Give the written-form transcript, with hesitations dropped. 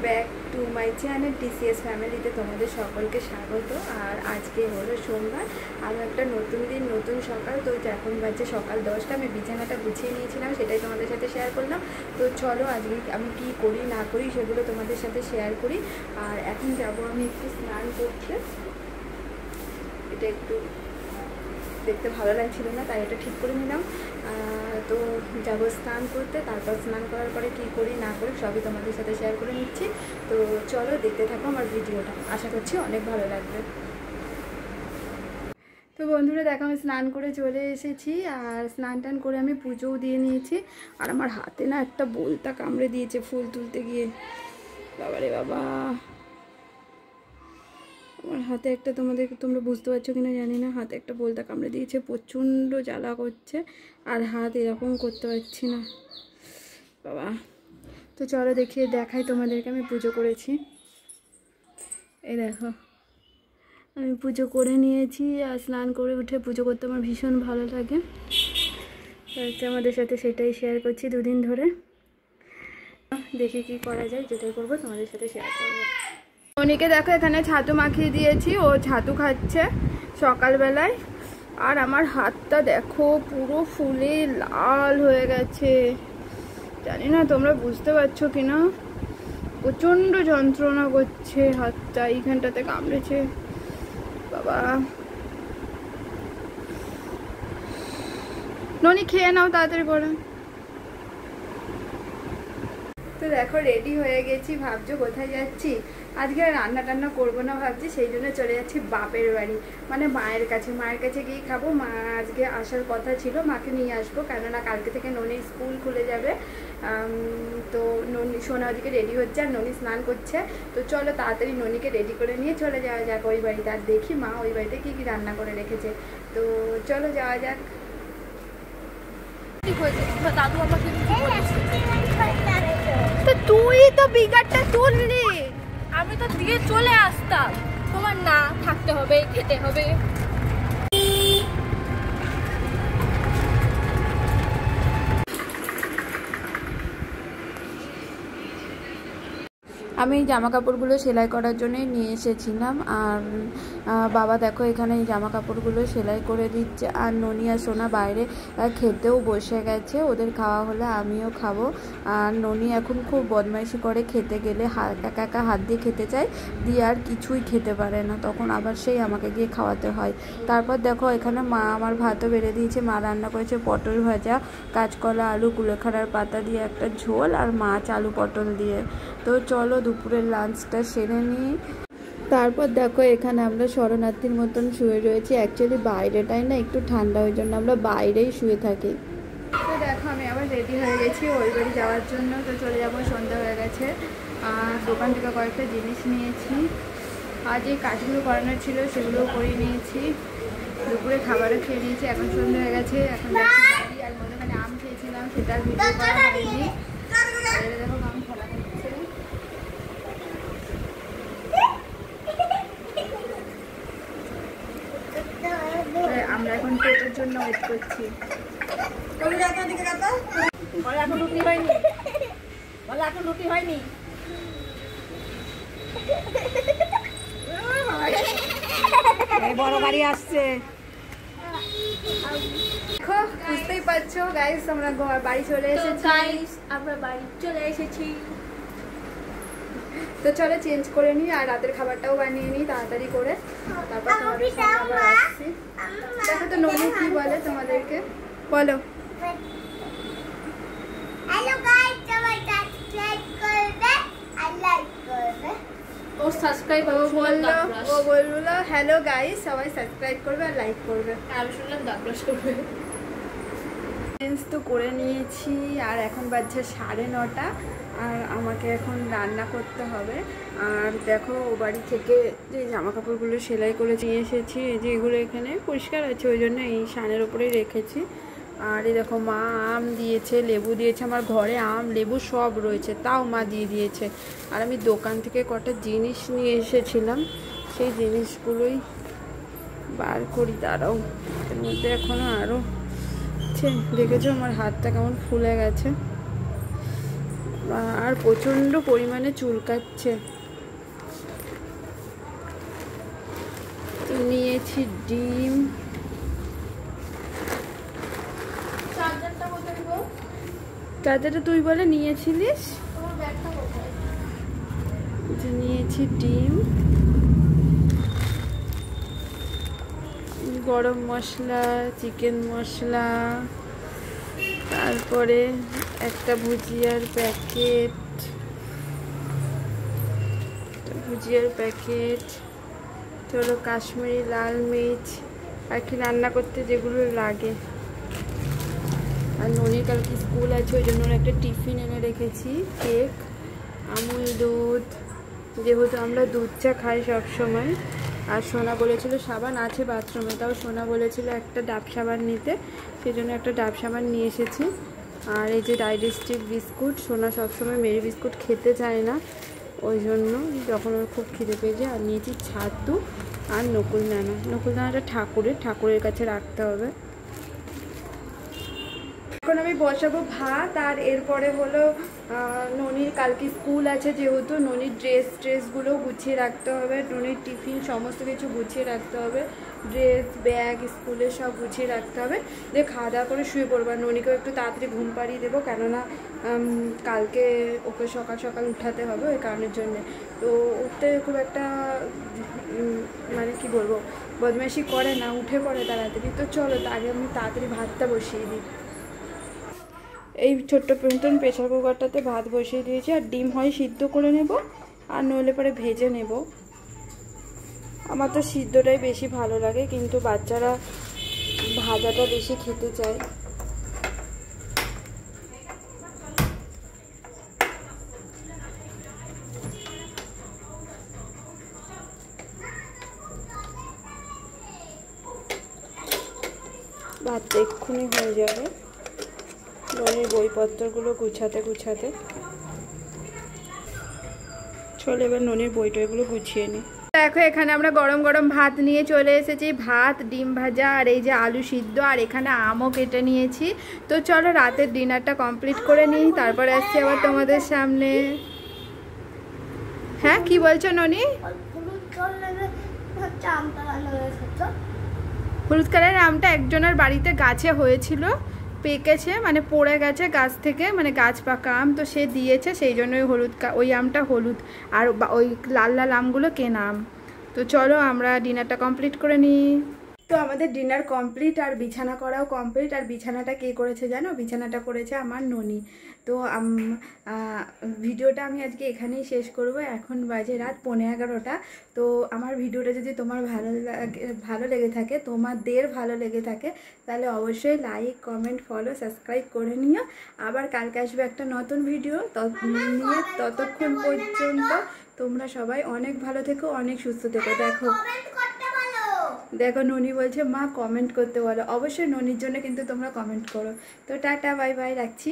Back to my channel TCS ফ্যামিলিতে তোমাদের সকলকে স্বাগত। আর আজকে হলো সোমবার, আরও একটা নতুন দিন, নতুন সকাল। তো এখন বাজে সকাল 10টা। আমি বিছানাটা গুছিয়ে নিয়েছিলাম, সেটাই তোমাদের সাথে শেয়ার করলাম। তো চলো আজকে আমি কি করি না করি সেগুলো তোমাদের সাথে শেয়ার করি। আর এখন যাব আমি একটু স্নান করতে। এটা একটু দেখতে ভালো লাগছিল না, তাই এটা ঠিক করে নিলাম। তো যাবো স্নান করতে, তারপর স্নান করার পরে কী করি না করি সবই তোমাদের সাথে শেয়ার করে নিচ্ছি। তো চলো দেখতে থাকো আমার ভিডিওটা, আশা করছি অনেক ভালো লাগবে। তো বন্ধুরা দেখো, আমি স্নান করে চলে এসেছি। আর স্নান টান করে আমি পুজোও দিয়ে নিয়েছি। আর আমার হাতে না একটা বোলতা কামড়ে দিয়েছে ফুল তুলতে গিয়ে। বাবারে বাবা, আমার হাতে একটা, তোমরা বুঝতে পারছো কিনা জানি না, হাতে একটা বোলতা কামড়ে দিয়েছে, প্রচণ্ড জ্বালা করছে। আর হাত এরকম করতে পারছি না বাবা। তো চলো দেখাই তোমাদেরকে আমি পুজো করেছি। এই দেখো, আমি পুজো করে নিয়েছি। আর স্নান করে উঠে পুজো করতে আমার ভীষণ ভালো লাগে। আমাদের সাথে সেটাই শেয়ার করছি দুদিন ধরে। দেখি কি করা যায়, যেটাই করবো তোমাদের সাথে শেয়ার করবো। অনেকে দেখো এখানে ছাতু মাখিয়ে দিয়েছি, ও ছাতু খাচ্ছে সকালবেলায়। আর আমার হাতটা দেখো পুরো ফুলে লাল হয়ে গেছে। জানি না তোমরা বুঝতে পারছো কিনা, প্রচণ্ড যন্ত্রণা করছে হাতটা, এইখানটাতে কামড়েছে বাবা। ননি খেয়ে নাও তাড়াতাড়ি করে। তো দেখো রেডি হয়ে গেছি। ভাবছো কোথায় যাচ্ছি? আজকে রান্না টান্না করবো না ভাবছি, সেই জন্য চলে যাচ্ছি বাপের বাড়ি, মানে মায়ের কাছে। মায়ের কাছে গিয়ে খাবো। মা আজকে আসার কথা ছিল, মাকে নিয়ে আসবো, কেননা কালকে থেকে ননির স্কুল খুলে যাবে। তো ননি সোনা ওদিকে রেডি হচ্ছে আর ননি স্নান করছে। তো চলো তাড়াতাড়ি ননিকে রেডি করে নিয়ে চলে যাওয়া যাক ওই বাড়িতে। আর দেখি মা ওই বাড়িতে কী কী রান্না করে রেখেছে। তো চলো যাওয়া যাক। দাদু আমাকে তো তুই তো বিগারটা তুললি, আমি তো দিয়ে চলে আসতাম। তোমার না থাকতে হবে, খেতে হবে। আমি এই জামা কাপড়গুলো সেলাই করার জন্যই নিয়ে এসেছিলাম। আর বাবা দেখো এখানে এই জামা কাপড়গুলো সেলাই করে দিচ্ছে। আর ননি আর সোনা বাইরে খেতেও বসে গেছে, ওদের খাওয়া হলে আমিও খাবো। আর ননি এখন খুব বদমাইশি করে, খেতে গেলে একা একা হাত দিয়ে খেতে চায়, দিয়ে আর কিছুই খেতে পারে না, তখন আবার সেই আমাকে গিয়ে খাওয়াতে হয়। তারপর দেখো এখানে মা আমার ভাতও বেড়ে দিয়েছে। মা রান্না করেছে পটল ভাজা, কাঁচকলা, আলু, কুলেখাড়ার পাতা দিয়ে একটা ঝোল, আর মাছ আলু পটল দিয়ে। তো চলো দুপুরের লাঞ্চটা সেরে নিই। তারপর দেখো এখানে আমরা শরণার্থীর মতন শুয়ে রয়েছি। অ্যাকচুয়ালি বাইরেটাই না একটু ঠান্ডা, ওই জন্য আমরা বাইরেই শুয়ে থাকি। তো দেখো আমি আবার রেডি হয়ে গেছি ওই বাড়ি যাওয়ার জন্য। তো চলে যাবো, সন্ধ্যা হয়ে গেছে। আর দোকান থেকে কয়েকটা জিনিস নিয়েছি। আজ এই কাজগুলো করানোর ছিল, সেগুলোও করে নিয়েছি। দুপুরে খাবারও খেয়ে নিয়েছি। এখন সন্ধ্যা হয়ে গেছে, এখন যাচ্ছি বাড়ি। আর মনে আম খেয়েছিলাম, সেটার ভিডিও করা হয়নি। দেখো আম খেলা হচ্ছে। আমরা এখন টোটোর জন্য ওয়েট করছি। এখন রুটি হয়নি, এখন রুটি হয়নি। বড় গাড়ি আসছে দেখো, বুঝতেই পারছো গাইস, আমরা বাড়ি চলে এসেছি। আমরা বাড়ি চলে এসেছি। তো চলো চেঞ্জ করে নিই আর রাতের খাবারটাও বানিয়ে নিই তাড়াতাড়ি করে, তারপর তোমাদের সামনে আবার আসছি। দেখো তো ননি কি বলে তোমাদেরকে, বলো। হ্যালো গাইস, সবাই সাবস্ক্রাইব করবে আর লাইক করবে। ও সাবস্ক্রাইব ও বললো হ্যালো গাইস, সবাই সাবস্ক্রাইব করবে আর লাইক করবে। আমি শুনলাম দাঁত ব্রাশ করবে। চেঞ্জ তো করে নিয়েছি আর এখন বাজছে 9:30। আর আমাকে এখন রান্না করতে হবে। আর দেখো ও বাড়ি থেকে যে জামা কাপড়গুলো সেলাই করে নিয়ে এসেছি, এই যে এগুলো এখানে পরিষ্কার আছে, ওই জন্য এই সানের ওপরেই রেখেছি। আর এই দেখো মা আম দিয়েছে, লেবু দিয়েছে। আমার ঘরে আম লেবু সব রয়েছে, তাও মা দিয়ে দিয়েছে। আর আমি দোকান থেকে কটা জিনিস নিয়ে এসেছিলাম, সেই জিনিসগুলোই বার করি, দাঁড়াও। এর মধ্যে এখনও আরও দেখেছো আমার হাতটা কেমন ফুলে গেছে। আর প্রচণ্ড পরিমাণে চুলকাচ্ছে। নিয়েছি ডিম। চার্জারটা তুই বলে নিয়েছিলিস। নিয়েছি ডিম, গরম মশলা, চিকেন মশলা, তারপরে একটা ভুজিয়ার প্যাকেট, হলো কাশ্মীরি লাল মির্চ, আর কি রান্না করতে যেগুলো লাগে। আর ননির কালকে স্কুল আছে, ওই জন্য একটা টিফিন এনে রেখেছি, কেক, আমুল দুধ, যেহেতু আমরা দুধ চা খাই সবসময়। আর সোনা বলেছিল সাবান আছে বাথরুমে, তাও সোনা বলেছিল একটা ডাব সাবান নিতে, সেই জন্য একটা ডাব সাবান নিয়ে এসেছি। আর এই যে ডাইজেস্টিভ বিস্কুট, সোনা সবসময় মেরি বিস্কুট খেতে চায় না, ওই জন্য যখন ওর খুব খিদে পেয়েছে। আর নিয়েছি ছাতু আর নকুলদানাটা ঠাকুরের কাছে রাখতে হবে। এখন আমি বসাবো ভাত। আর এরপরে হলো ননির কালকে স্কুল আছে, যেহেতু ননির ড্রেসগুলো গুছিয়ে রাখতে হবে, ননির টিফিন সমস্ত কিছু গুছিয়ে রাখতে হবে, ড্রেস ব্যাগ স্কুলের সব গুছিয়ে রাখতে হবে। দিয়ে খাওয়া দাওয়া করে শুয়ে পড়বো। ননিকেও একটু তাড়াতাড়ি ঘুম পাড়িয়ে দেবো, কেননা কালকে ওকে সকাল সকাল উঠাতে হবে, ওই কারণের জন্যে। তো উঠতে খুব একটা মানে কি বলবো, বদমাইশি করে না, উঠে পড়ে তাড়াতাড়ি। তো চলো আগে আমি তাড়াতাড়ি ভাতটা বসিয়ে দিই। এই ছোট্ট নতুন প্রেসার কুকারটাতে ভাত বসিয়ে দিয়েছি। আর ডিম হয় সিদ্ধ করে নেব, আর নইলে পরে ভেজে নেব। আমার তো সিদ্ধটাই বেশি ভালো লাগে, কিন্তু বাচ্চারা ভাজাটা বেশি খেতে চায়। ভাতটা এক্ষুনি হয়ে যাবে। ননির বইপত্রগুলো গুছাতে চলে, এবার ননির বইটইগুলো গুছিয়ে নিই। দেখো এখানে আমরা গরম গরম ভাত নিয়ে চলে এসেছি, ভাত, ডিম ভাজা, আর এই যে আলু সিদ্ধ, আর এখানে আমও কেটে নিয়েছি। তো চলো রাতের ডিনারটা কমপ্লিট করে নিই, তারপরে আসছি আবার তোমাদের সামনে। হ্যাঁ কি বলছো ননি? হলুদ কালারের আমটা একজনের বাড়িতে গাছে হয়েছিল, পেকেছে, মানে পড়ে গেছে গাছ থেকে, মানে গাছ পাকা আম, তো সে দিয়েছে, সেই জন্য ওই আমটা হলুদ, আর ওই লাল লাল আমগুলো কেনা আম। তো চলো আমরা ডিনারটা কমপ্লিট করে নিই। তো আমাদের ডিনার কমপ্লিট, আর বিছানা করাও কমপ্লিট। আর বিছানাটা কে করেছে জানো? বিছানাটা করেছে আমার ননি। তো ভিডিওটা আমি আজকে এখানেই শেষ করব। এখন বাজে রাত 11:15। তো আমার ভিডিওটা যদি তোমার ভালো লেগে থাকে, তোমাদের ভালো লেগে থাকে, তাহলে অবশ্যই লাইক, কমেন্ট, ফলো, সাবস্ক্রাইব করে নিও। আবার কালকে আসবে একটা নতুন ভিডিও নিয়ে। ততক্ষণ পর্যন্ত তোমরা সবাই অনেক ভালো থেকো, অনেক সুস্থ থেকো। দেখো ননি বলছে মা কমেন্ট করতে বলো, অবশ্যই ননির জন্য কিন্তু তোমরা কমেন্ট করো। তো টাটা, বাই বাই, রাখছি।